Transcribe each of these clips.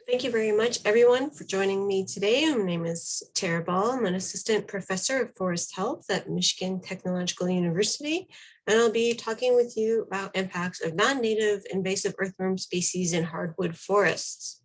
Thank you very much, everyone, for joining me today. My name is Tara Ball. I'm an assistant professor of forest health at Michigan Technological University, and I'll be talking with you about impacts of non-native invasive earthworm species in hardwood forests.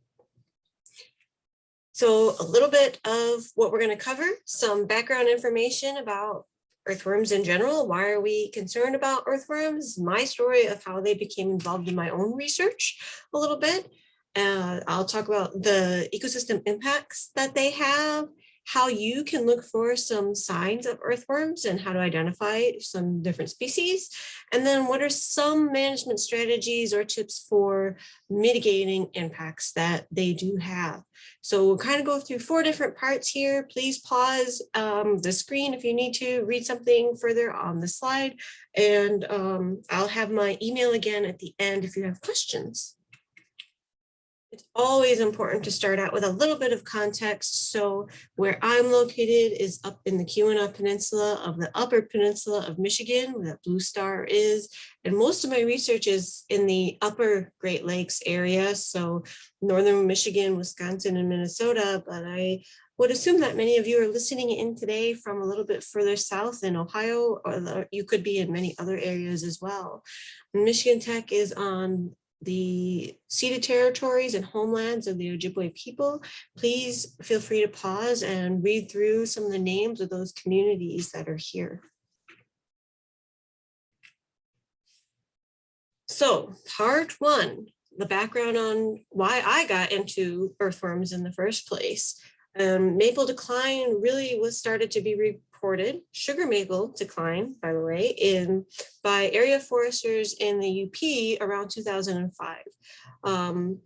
So a little bit of what we're going to cover, some background information about earthworms in general. Why are we concerned about earthworms? My story of how they became involved in my own research a little bit. I'll talk about the ecosystem impacts that they have, how you can look for some signs of earthworms and how to identify some different species. And then what are some management strategies or tips for mitigating impacts that they do have. So we'll kind of go through 4 different parts here. Please pause the screen if you need to read something further on the slide. And I'll have my email again at the end if you have questions. It's always important to start out with a little bit of context. So where I'm located is up in the Keweenaw Peninsula of the Upper Peninsula of Michigan, where that blue star is. And most of my research is in the upper Great Lakes area. So northern Michigan, Wisconsin, and Minnesota. But I would assume that many of you are listening in today from a little bit further south in Ohio, or you could be in many other areas as well. Michigan Tech is on the ceded territories and homelands of the Ojibwe people. Please feel free to pause and read through some of the names of those communities that are here. So part 1, the background on why I got into earthworms in the first place. Maple decline really was started to be reported, sugar maple decline, by the way, by area foresters in the UP around 2005. And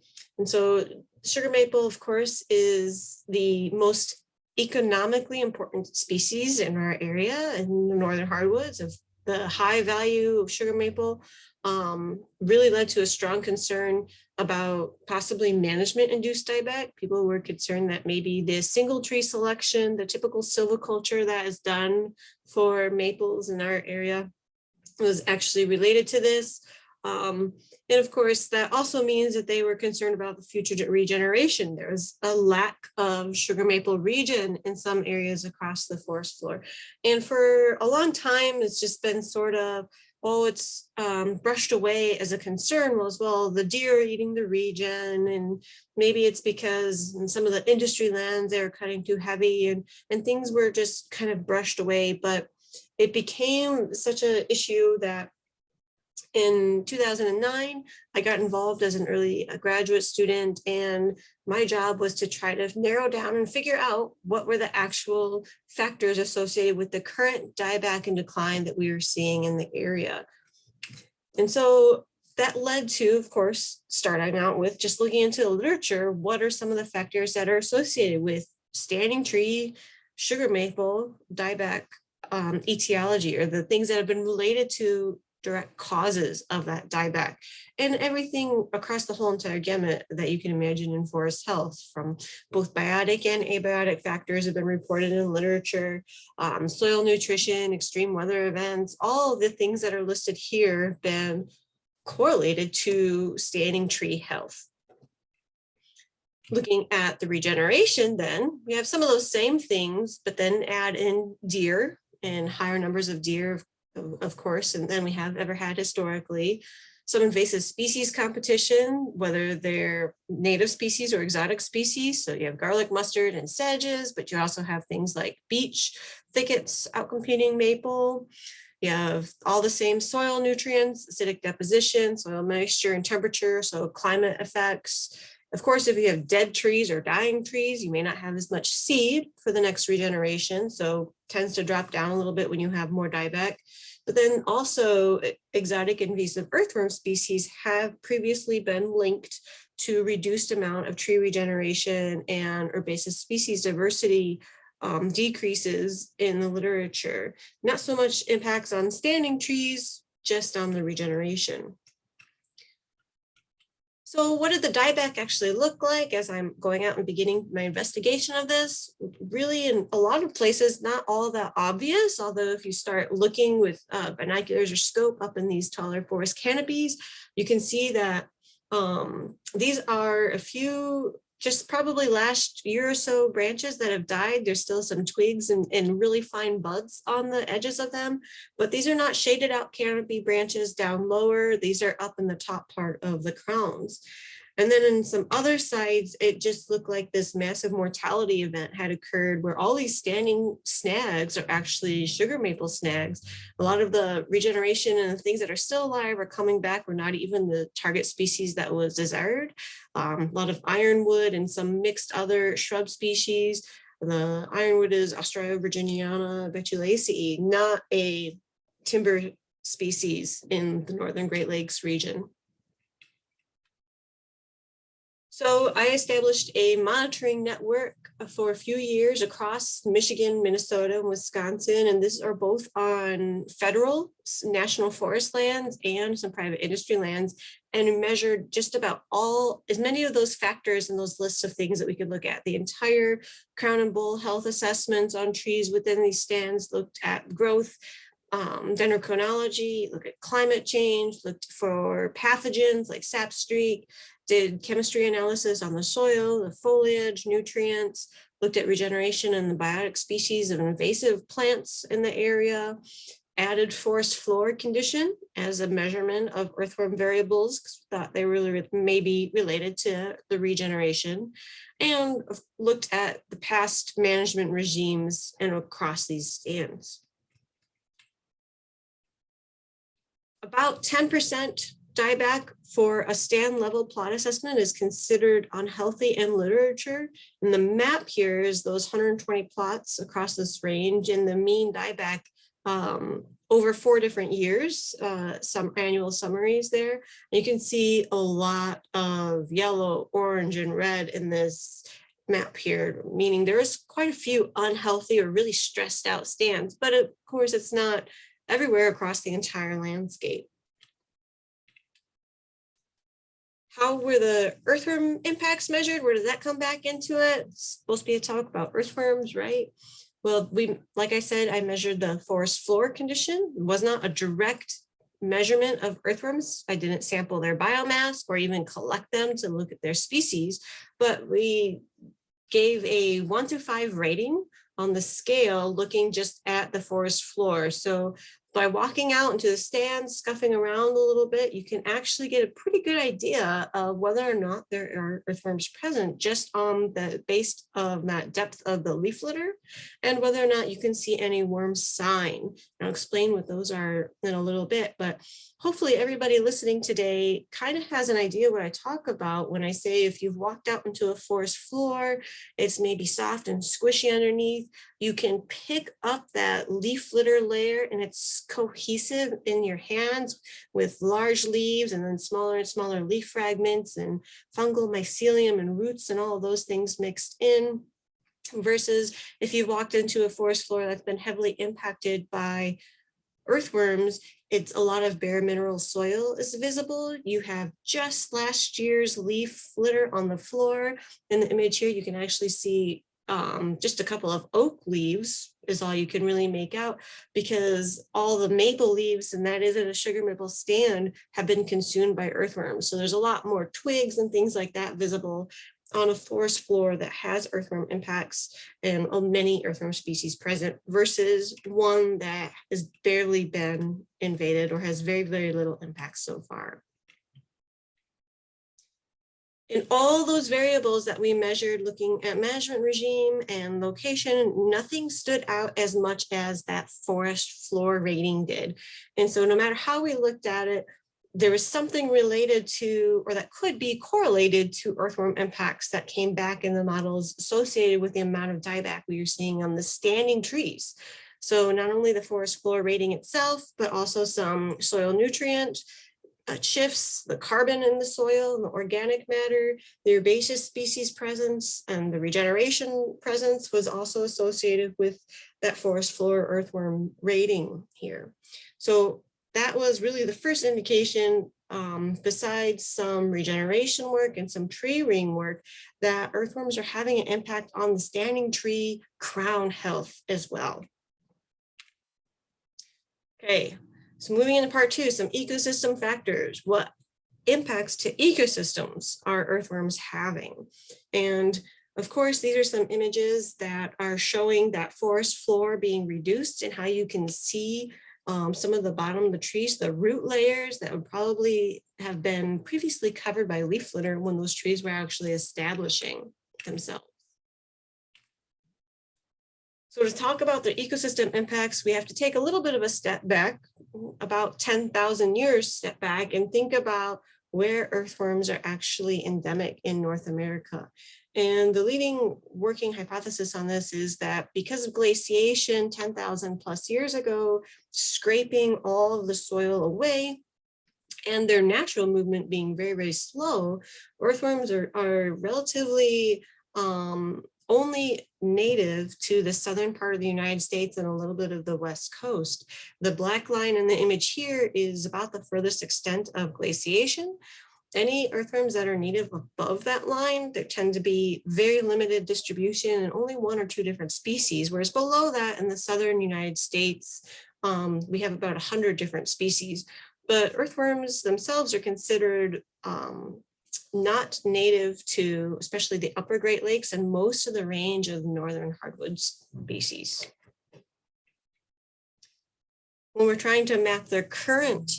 so sugar maple, of course, is the most economically important species in our area in the northern hardwoods. Of the high value of sugar maple really led to a strong concern about possibly management-induced dieback. People were concerned that maybe the single tree selection, the typical silviculture that is done for maples in our area, was actually related to this. And of course, that also means that they were concerned about the future regeneration. There was a lack of sugar maple regen in some areas across the forest floor. And for a long time, it's just been sort of, oh, it's brushed away as a concern. Well, the deer are eating the regen, and maybe it's because in some of the industry lands, they were cutting too heavy, and things were just kind of brushed away. But it became such an issue that in 2009, I got involved as an early graduate student, and my job was to try to narrow down and figure out what were the actual factors associated with the current dieback and decline that we were seeing in the area. And so that led to, of course, starting out with just looking into the literature. What are some of the factors that are associated with standing tree, sugar maple, dieback, etiology, or the things that have been related to direct causes of that dieback, and everything across the whole entire gamut that you can imagine in forest health, from both biotic and abiotic factors have been reported in literature, soil nutrition, extreme weather events, all of the things that are listed here have been correlated to standing tree health. Looking at the regeneration, then we have some of those same things, but then add in deer and higher numbers of deer, of course, and then we have ever had historically. Some invasive species competition, whether they're native species or exotic species. So you have garlic, mustard, and sedges, but you also have things like beech thickets outcompeting maple. You have all the same soil nutrients, acidic deposition, soil moisture and temperature, so climate effects. Of course, if you have dead trees or dying trees, you may not have as much seed for the next regeneration, so it tends to drop down a little bit when you have more dieback. But then also exotic invasive earthworm species have previously been linked to reduced amount of tree regeneration and herbaceous species diversity decreases in the literature. Not so much impacts on standing trees, just on the regeneration. So what did the dieback actually look like as I'm going out and beginning my investigation of this? Really, in a lot of places, not all that obvious, although if you start looking with binoculars or scope up in these taller forest canopies, you can see that these are a few just probably last year or so branches that have died. There's still some twigs and really fine buds on the edges of them, but these are not shaded out canopy branches down lower. These are up in the top part of the crowns. And then in some other sides, it just looked like this massive mortality event had occurred where all these standing snags are actually sugar maple snags. A lot of the regeneration and the things that are still alive are coming back. We're not even the target species that was desired. A lot of ironwood and some mixed other shrub species. The ironwood is Australia virginiana betulaceae, not a timber species in the Northern Great Lakes region. So I established a monitoring network for a few years across Michigan, Minnesota, and Wisconsin, and these are both on federal national forest lands and some private industry lands, and we measured just about as many of those factors and those lists of things that we could look at. The entire crown and bowl health assessments on trees within these stands, looked at growth, dendrochronology, looked at climate change, looked for pathogens like sap streak, did chemistry analysis on the soil, the foliage, nutrients, looked at regeneration and the biotic species of invasive plants in the area, added forest floor condition as a measurement of earthworm variables, because we thought they really may be related to the regeneration, and looked at the past management regimes and across these stands. About 10% dieback for a stand level plot assessment is considered unhealthy in literature. And the map here is those 120 plots across this range, and the mean dieback over 4 different years, some annual summaries there. And you can see a lot of yellow, orange, and red in this map here, meaning there is quite a few unhealthy or really stressed out stands, but of course it's not everywhere across the entire landscape. How were the earthworm impacts measured? Where did that come back into it? It's supposed to be a talk about earthworms, right? Well, like I said, I measured the forest floor condition. It was not a direct measurement of earthworms. I didn't sample their biomass or even collect them to look at their species, but we gave a 1 to 5 rating on the scale, looking just at the forest floor. So by walking out into the stands, scuffing around a little bit, you can actually get a pretty good idea of whether or not there are earthworms present just on the base of that depth of the leaf litter, and whether or not you can see any worm sign. I'll explain what those are in a little bit, but hopefully everybody listening today kind of has an idea what I talk about when I say if you've walked out into a forest floor, it's maybe soft and squishy underneath, you can pick up that leaf litter layer and it's cohesive in your hands with large leaves and then smaller and smaller leaf fragments and fungal mycelium and roots and all of those things mixed in, versus if you walked into a forest floor that's been heavily impacted by earthworms, it's a lot of bare mineral soil is visible. You have just last year's leaf litter on the floor. In the image here, you can actually see just a couple of oak leaves is all you can really make out, because all the maple leaves, and that is at a sugar maple stand, have been consumed by earthworms. So there's a lot more twigs and things like that visible on a forest floor that has earthworm impacts and many earthworm species present, versus one that has barely been invaded or has very, very little impact so far. In all those variables that we measured, looking at management regime and location, nothing stood out as much as that forest floor rating did. And so no matter how we looked at it, there was something related to, or that could be correlated to, earthworm impacts that came back in the models associated with the amount of dieback we were seeing on the standing trees. So not only the forest floor rating itself, but also some soil nutrient shifts, the carbon in the soil and the organic matter, the herbaceous species presence, and the regeneration presence was also associated with that forest floor earthworm rating here. So that was really the first indication, besides some regeneration work and some tree ring work, that earthworms are having an impact on the standing tree crown health as well. Okay, so moving into part 2, some ecosystem factors. What impacts to ecosystems are earthworms having? And of course, these are some images that are showing that forest floor being reduced and how you can see some of the bottom of the trees, the root layers that would probably have been previously covered by leaf litter when those trees were actually establishing themselves. So to talk about the ecosystem impacts, we have to take a little bit of a step back, about 10,000 years step back, and think about where earthworms are actually endemic in North America. And the leading working hypothesis on this is that because of glaciation 10,000 plus years ago, scraping all of the soil away, and their natural movement being very, very slow, earthworms are relatively only native to the southern part of the United States and a little bit of the West Coast. The black line in the image here is about the furthest extent of glaciation. Any earthworms that are native above that line, there tend to be very limited distribution and only 1 or 2 different species, whereas below that in the southern United States, we have about 100 different species. But earthworms themselves are considered not native to especially the upper Great Lakes and most of the range of northern hardwood species. When we're trying to map their current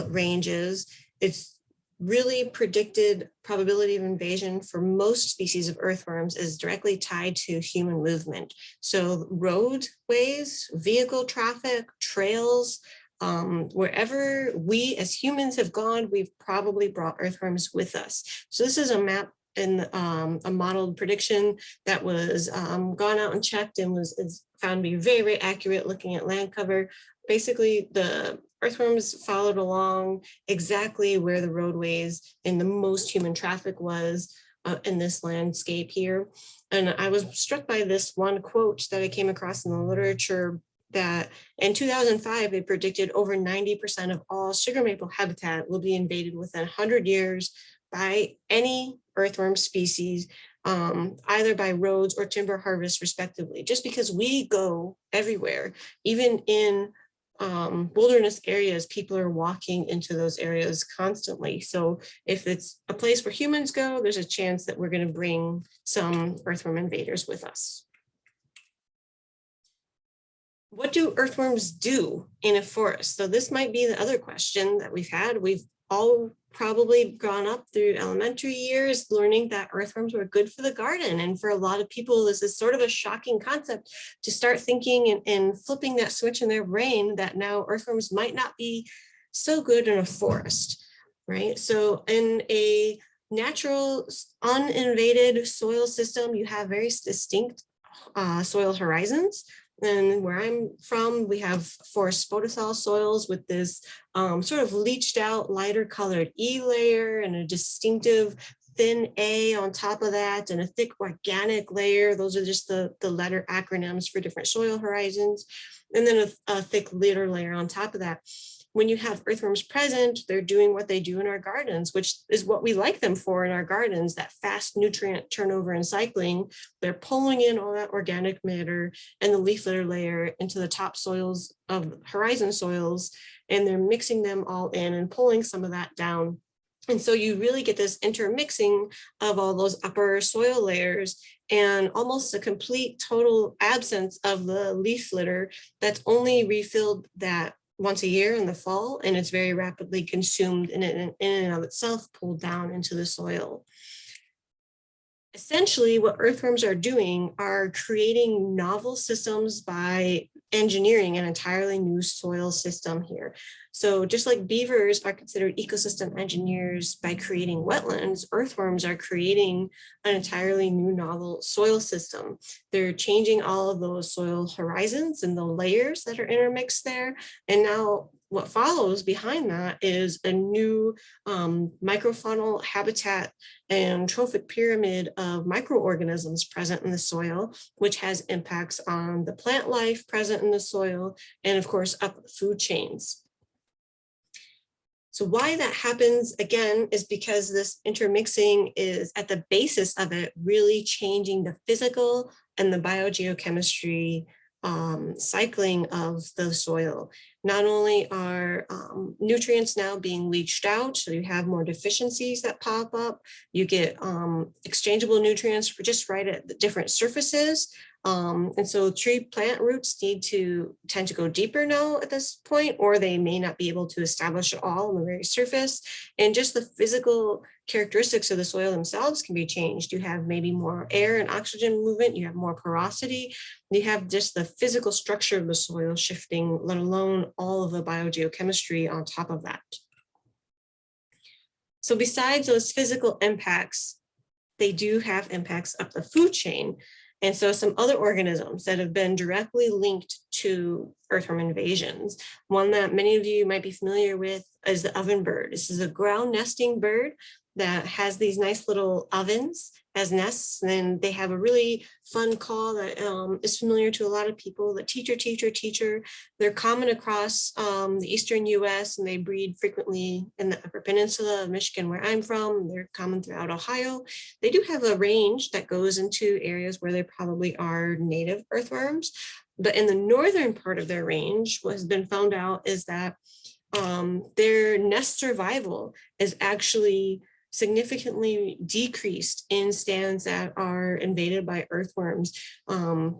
ranges, it's really predicted probability of invasion for most species of earthworms is directly tied to human movement. So roadways, vehicle traffic, trails, wherever we as humans have gone, we've probably brought earthworms with us. So this is a map and a modeled prediction that was gone out and checked and is found to be very, very accurate looking at land cover. Basically, the earthworms followed along exactly where the roadways and the most human traffic was in this landscape here. And I was struck by this one quote that I came across in the literature that in 2005, they predicted over 90% of all sugar maple habitat will be invaded within 100 years by any earthworm species, either by roads or timber harvest respectively, just because we go everywhere, even in wilderness areas, people are walking into those areas constantly. So if it's a place where humans go, there's a chance that we're going to bring some earthworm invaders with us. What do earthworms do in a forest? So this might be the other question that we've had. We've all probably gone up through elementary years learning that earthworms were good for the garden. And for a lot of people, this is sort of a shocking concept to start thinking and flipping that switch in their brain that now earthworms might not be so good in a forest, right? So in a natural, uninvaded soil system, you have very distinct soil horizons. And where I'm from, we have forest spotithal soils with this sort of leached out, lighter colored E layer and a distinctive thin A on top of that and a thick organic layer. Those are just the letter acronyms for different soil horizons. And then a thick litter layer on top of that. When you have earthworms present, they're doing what they do in our gardens, which is what we like them for in our gardens, that fast nutrient turnover and cycling. They're pulling in all that organic matter and the leaf litter layer into the top soils of horizon soils, and they're mixing them all in and pulling some of that down. And so you really get this intermixing of all those upper soil layers and almost a complete total absence of the leaf litter that's only refilled that once a year in the fall, and it's very rapidly consumed in and of itself, pulled down into the soil. Essentially, what earthworms are doing are creating novel systems by engineering an entirely new soil system here. So just like beavers are considered ecosystem engineers by creating wetlands, earthworms are creating an entirely new novel soil system. They're changing all of those soil horizons and the layers that are intermixed there. And now what follows behind that is a new microfaunal habitat and trophic pyramid of microorganisms present in the soil, which has impacts on the plant life present in the soil, and of course, up food chains. So why that happens, again, is because this intermixing is at the basis of it really changing the physical and the biogeochemistry cycling of the soil. not only are nutrients now being leached out, so you have more deficiencies that pop up, you get exchangeable nutrients just right at the different surfaces. And so tree plant roots tend to go deeper now at this point, or they may not be able to establish at all on the very surface. And just the physical characteristics of the soil themselves can be changed. You have maybe more air and oxygen movement, you have more porosity, you have just the physical structure of the soil shifting, let alone all of the biogeochemistry on top of that. So besides those physical impacts, they do have impacts up the food chain. And so some other organisms that have been directly linked to earthworm invasions, one that many of you might be familiar with is the ovenbird. This is a ground nesting bird that has these nice little ovens as nests, and they have a really fun call that is familiar to a lot of people, the teacher, teacher, teacher. They're common across the eastern US, and they breed frequently in the Upper Peninsula of Michigan, where I'm from. They're common throughout Ohio. They do have a range that goes into areas where there probably are native earthworms, but in the northern part of their range, what has been found out is that their nest survival is actually significantly decreased in stands that are invaded by earthworms.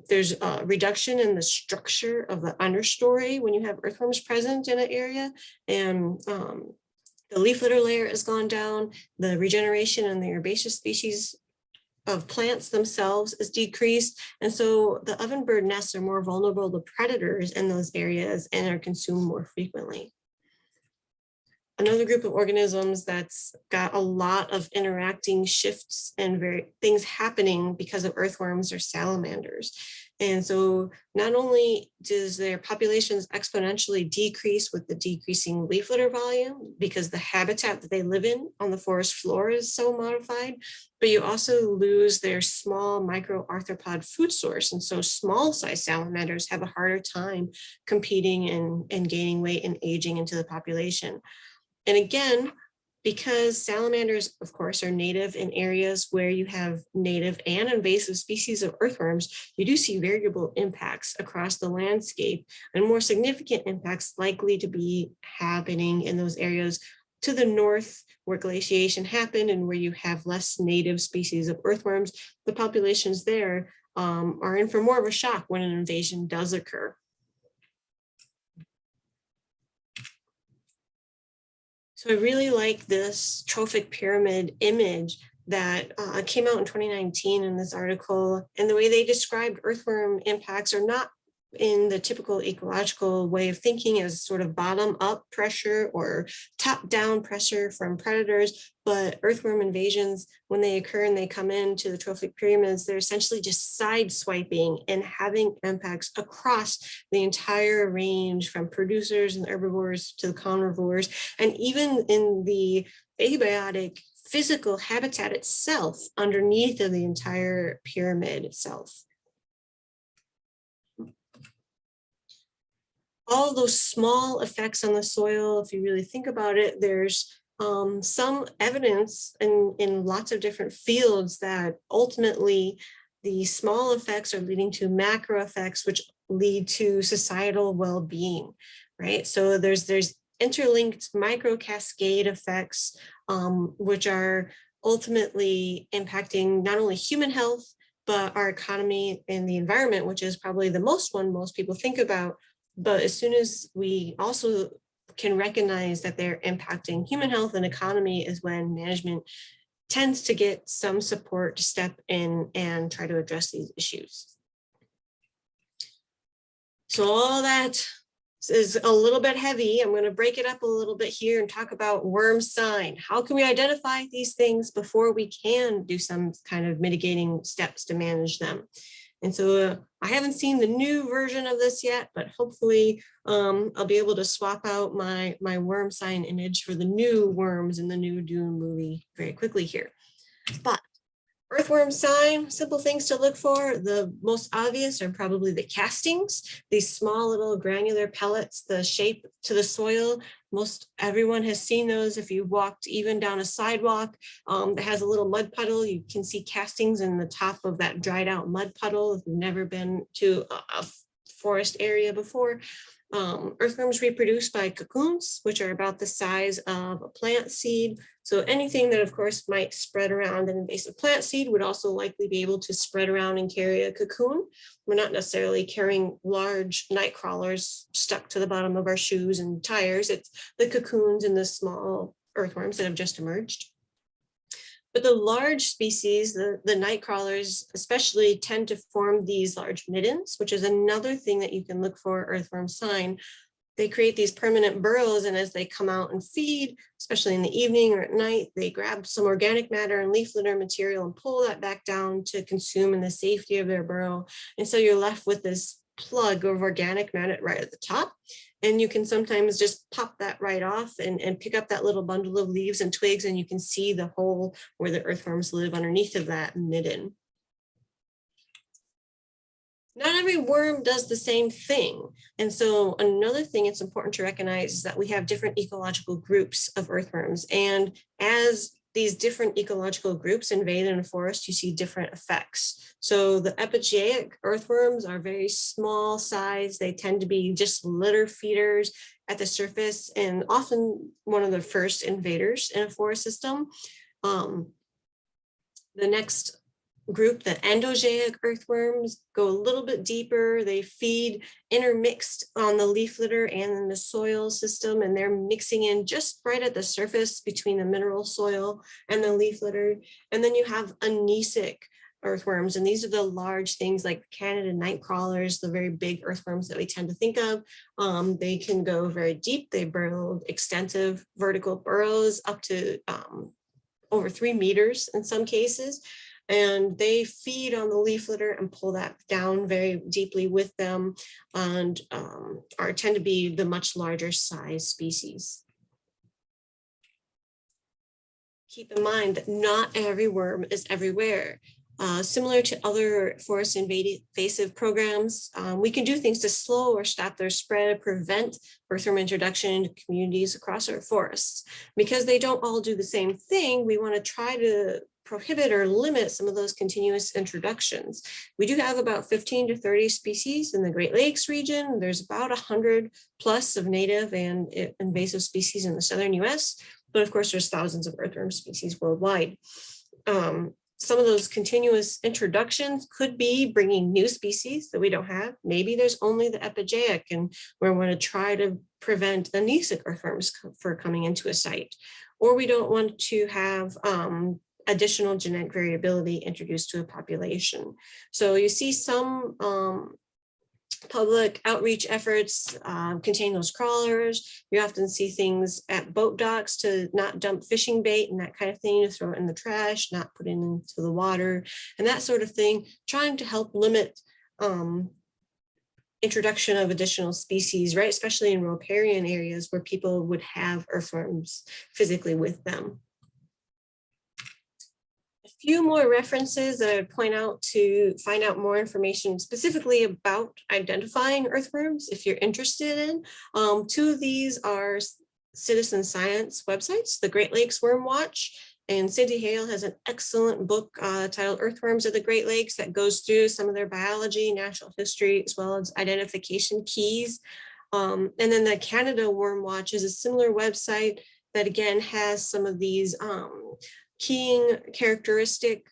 There's a reduction in the structure of the understory when you have earthworms present in an area, and the leaf litter layer has gone down, the regeneration in the herbaceous species of plants themselves is decreased. And so the ovenbird nests are more vulnerable to predators in those areas and are consumed more frequently. Another group of organisms that's got a lot of interacting shifts and things happening because of earthworms are salamanders. And so not only does their populations exponentially decrease with the decreasing leaf litter volume because the habitat that they live in on the forest floor is so modified, but you also lose their small microarthropod food source. And so small size salamanders have a harder time competing and gaining weight and aging into the population. And again, because salamanders, of course, are native in areas where you have native and invasive species of earthworms, you do see variable impacts across the landscape, and more significant impacts likely to be happening in those areas to the north where glaciation happened and where you have less native species of earthworms. The populations there are in for more of a shock when an invasion does occur. So I really like this trophic pyramid image that came out in 2019 in this article, and the way they described earthworm impacts are not in the typical ecological way of thinking as sort of bottom-up pressure or top-down pressure from predators, but earthworm invasions, when they occur and they come into the trophic pyramids, they're essentially just side-swiping and having impacts across the entire range from producers and herbivores to the carnivores, and even in the abiotic physical habitat itself underneath of the entire pyramid itself. All those small effects on the soil, if you really think about it, there's some evidence in lots of different fields that ultimately the small effects are leading to macro effects, which lead to societal well-being, right? So there's interlinked micro cascade effects, which are ultimately impacting not only human health, but our economy and the environment, which is probably the most people think about. But as soon as we also can recognize that they're impacting human health and economy is when management tends to get some support to step in and try to address these issues. So all that is a little bit heavy. I'm going to break it up a little bit here and talk about worm sign. How can we identify these things before we can do some kind of mitigating steps to manage them? And so I haven't seen the new version of this yet, but hopefully I'll be able to swap out my worm sign image for the new worms in the new Dune movie very quickly here. But earthworm sign, simple things to look for. The most obvious are probably the castings, these small little granular pellets, the shape to the soil. Most everyone has seen those. If you walked even down a sidewalk that has a little mud puddle, you can see castings in the top of that dried out mud puddle. If you've never been to a forest area before, Earthworms reproduce by cocoons, which are about the size of a plant seed. So anything that, of course, might spread around an invasive plant seed would also likely be able to spread around and carry a cocoon. We're not necessarily carrying large night crawlers stuck to the bottom of our shoes and tires. It's the cocoons and the small earthworms that have just emerged. But the large species, the night crawlers especially, tend to form these large middens, which is another thing that you can look for earthworm sign. They create these permanent burrows, and as they come out and feed, especially in the evening or at night, they grab some organic matter and leaf litter material and pull that back down to consume in the safety of their burrow. And so you're left with this plug of organic matter right at the top. And you can sometimes just pop that right off and pick up that little bundle of leaves and twigs, and you can see the hole where the earthworms live underneath of that midden. Not every worm does the same thing. And so another thing it's important to recognize is that we have different ecological groups of earthworms. And as these different ecological groups invade in a forest, you see different effects. So the epigeic earthworms are very small size. They tend to be just litter feeders at the surface and often one of the first invaders in a forest system. The next group, the endogeic earthworms, go a little bit deeper. They feed intermixed on the leaf litter and in the soil system, and they're mixing in just right at the surface between the mineral soil and the leaf litter. And then you have anesic earthworms, and these are the large things like Canada night crawlers, the very big earthworms that we tend to think of. They can go very deep. They burrow extensive vertical burrows up to over 3 meters in some cases. And they feed on the leaf litter and pull that down very deeply with them, and tend to be the much larger size species. Keep in mind that not every worm is everywhere. Similar to other forest invasive programs, we can do things to slow or stop their spread, prevent earthworm introduction into communities across our forests. Because they don't all do the same thing, we want to try to prohibit or limit some of those continuous introductions. We do have about 15 to 30 species in the Great Lakes region. There's about 100 plus of native and invasive species in the southern US, but of course there's thousands of earthworm species worldwide. Some of those continuous introductions could be bringing new species that we don't have. Maybe there's only the epigeic, and we want to try to prevent anesic earthworms for coming into a site. Or we don't want to have additional genetic variability introduced to a population. So you see some public outreach efforts contain those crawlers. You often see things at boat docks to not dump fishing bait and that kind of thing, to throw it in the trash, not put it into the water, and that sort of thing, trying to help limit introduction of additional species, right? Especially in riparian areas where people would have earthworms physically with them. Few more references that I would point out to find out more information specifically about identifying earthworms if you're interested in. 2 of these are citizen science websites, the Great Lakes Worm Watch, and Cindy Hale has an excellent book titled Earthworms of the Great Lakes that goes through some of their biology, natural history, as well as identification keys. And then the Canada Worm Watch is a similar website that again has some of these keying characteristic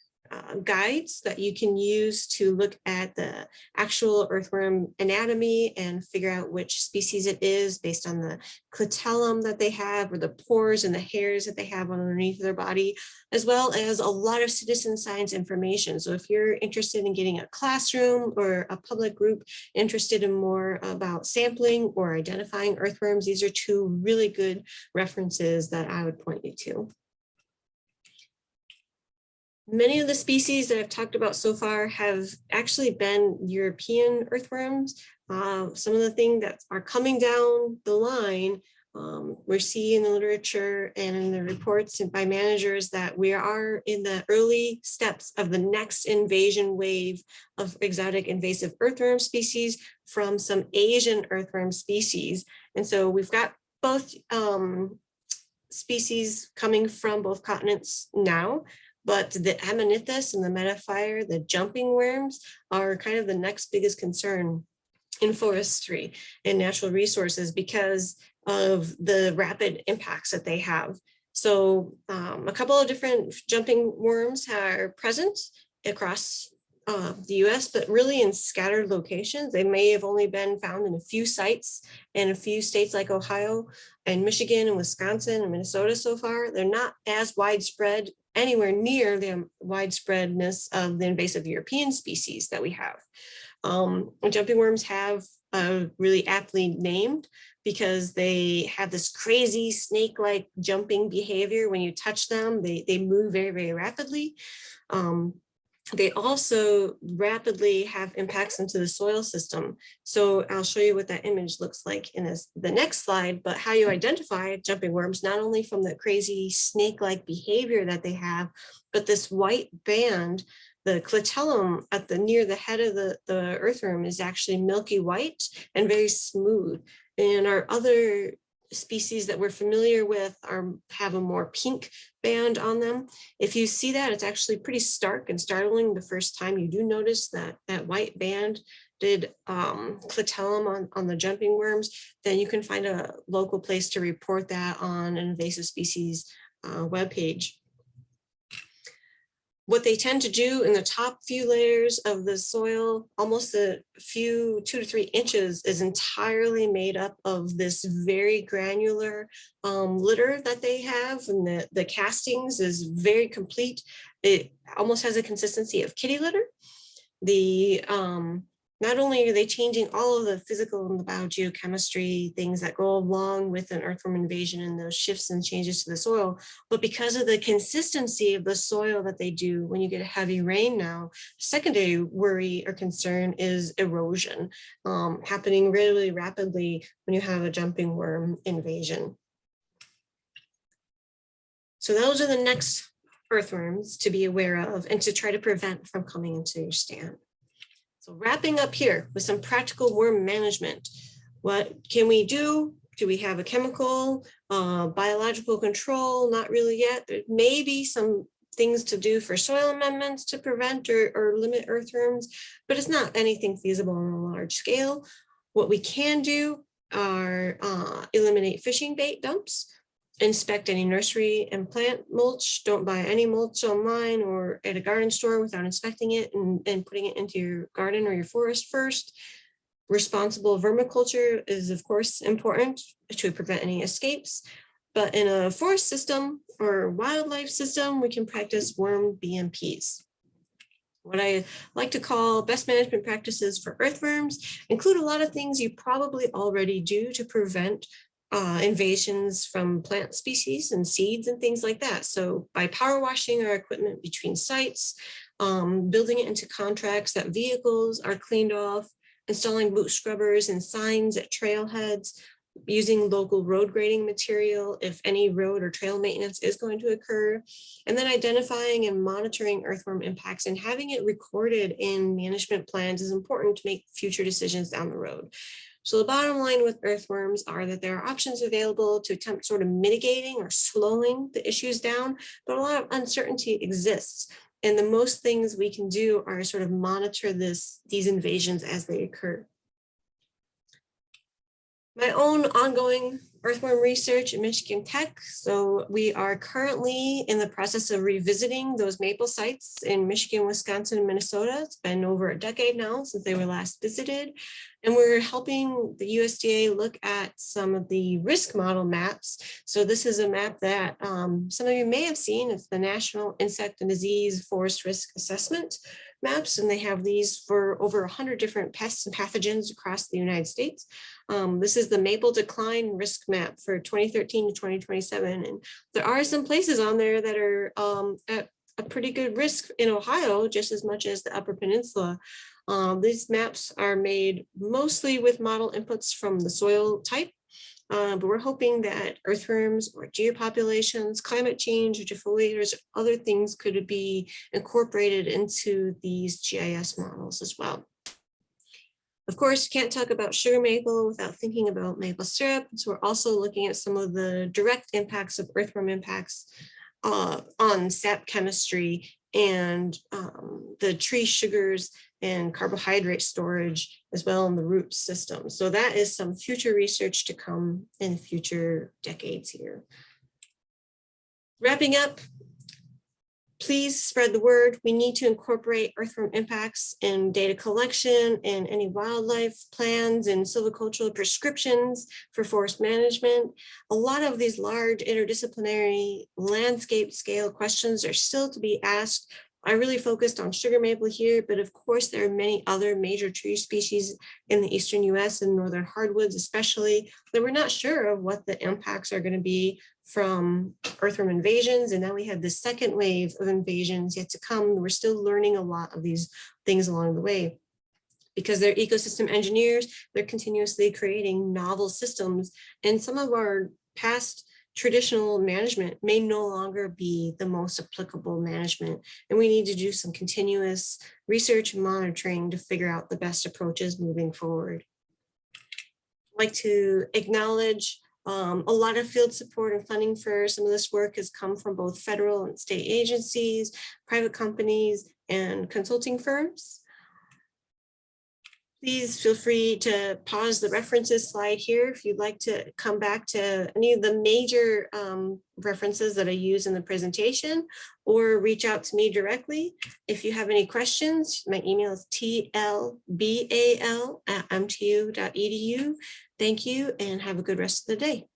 guides that you can use to look at the actual earthworm anatomy and figure out which species it is based on the clitellum that they have, or the pores and the hairs that they have underneath their body, as well as a lot of citizen science information. So if you're interested in getting a classroom or a public group interested in more about sampling or identifying earthworms, these are 2 really good references that I would point you to. Many of the species that I've talked about so far have actually been European earthworms. Some of the things that are coming down the line, we're seeing in the literature and in the reports by managers that we are in the early steps of the next invasion wave of exotic invasive earthworm species from some Asian earthworm species. And so we've got both species coming from both continents now. But the Amanithus and the Metaphyre, the jumping worms, are kind of the next biggest concern. in forestry and natural resources because of the rapid impacts that they have. So a couple of different jumping worms are present across the US, but really in scattered locations. They may have only been found in a few sites in a few states like Ohio and Michigan and Wisconsin and Minnesota so far. They're not as widespread, anywhere near the widespreadness of the invasive European species that we have. Jumping worms have really aptly named because they have this crazy snake-like jumping behavior. When you touch them, they move very, very rapidly. They also rapidly have impacts into the soil system. So I'll show you what that image looks like in the next slide, but how you identify jumping worms, not only from the crazy snake-like behavior that they have, but this white band, the clitellum at near the head of the earthworm is actually milky white and very smooth. And our other species that we're familiar with have a more pink band on them. If you see that, it's actually pretty stark and startling the first time you do notice that white band did clitellum on the jumping worms, then you can find a local place to report that on an invasive species webpage. What they tend to do in the top few layers of the soil, almost a few 2 to 3 inches, is entirely made up of this very granular litter that they have, and the castings is very complete. It almost has a consistency of kitty litter. Not only are they changing all of the physical and the biogeochemistry things that go along with an earthworm invasion and those shifts and changes to the soil, but because of the consistency of the soil that they do when you get a heavy rain now, secondary worry or concern is erosion, happening really rapidly when you have a jumping worm invasion. So those are the next earthworms to be aware of and to try to prevent from coming into your stand. So wrapping up here with some practical worm management. What can we do? Do we have a chemical, biological control? Not really yet. There may be some things to do for soil amendments to prevent or limit earthworms, but it's not anything feasible on a large scale. What we can do are eliminate fishing bait dumps, inspect any nursery and plant mulch. Don't buy any mulch online or at a garden store without inspecting it and putting it into your garden or your forest first. Responsible vermiculture is, of course, important to prevent any escapes. But in a forest system or wildlife system, we can practice worm BMPs. What I like to call best management practices for earthworms include a lot of things you probably already do to prevent invasions from plant species and seeds and things like that. So by power washing our equipment between sites, building it into contracts that vehicles are cleaned off, installing boot scrubbers and signs at trailheads, using local road grading material if any road or trail maintenance is going to occur, and then identifying and monitoring earthworm impacts and having it recorded in management plans is important to make future decisions down the road. So the bottom line with earthworms are that there are options available to attempt sort of mitigating or slowing the issues down, but a lot of uncertainty exists. And the most things we can do are sort of monitor these invasions as they occur. My own ongoing earthworm research at Michigan Tech. So we are currently in the process of revisiting those maple sites in Michigan, Wisconsin, and Minnesota. It's been over a decade now since they were last visited. And we're helping the USDA look at some of the risk model maps. So this is a map that some of you may have seen. It's the National Insect and Disease Forest Risk Assessment maps, and they have these for over 100 different pests and pathogens across the United States. This is the maple decline risk map for 2013 to 2027. And there are some places on there that are at a pretty good risk in Ohio, just as much as the Upper Peninsula. These maps are made mostly with model inputs from the soil type, but we're hoping that earthworms or geopopulations, climate change, or defoliators, other things could be incorporated into these GIS models as well. Of course, you can't talk about sugar maple without thinking about maple syrup. So we're also looking at some of the direct impacts of earthworm impacts on sap chemistry and the tree sugars and carbohydrate storage as well in the root system. So that is some future research to come in future decades here. Wrapping up, please spread the word. We need to incorporate earthworm impacts in data collection and any wildlife plans and silvicultural prescriptions for forest management. A lot of these large interdisciplinary landscape scale questions are still to be asked. I really focused on sugar maple here, but of course there are many other major tree species in the eastern US and northern hardwoods especially that we're not sure of what the impacts are going to be from earthworm invasions. And now we have the second wave of invasions yet to come. We're still learning a lot of these things along the way. Because they're ecosystem engineers, they're continuously creating novel systems, and some of our past traditional management may no longer be the most applicable management. And we need to do some continuous research and monitoring to figure out the best approaches moving forward. I'd like to acknowledge a lot of field support and funding for some of this work has come from both federal and state agencies, private companies, and consulting firms. Please feel free to pause the references slide here if you'd like to come back to any of the major references that I use in the presentation, or reach out to me directly. If you have any questions, my email is tlbal@mtu.edu. Thank you and have a good rest of the day.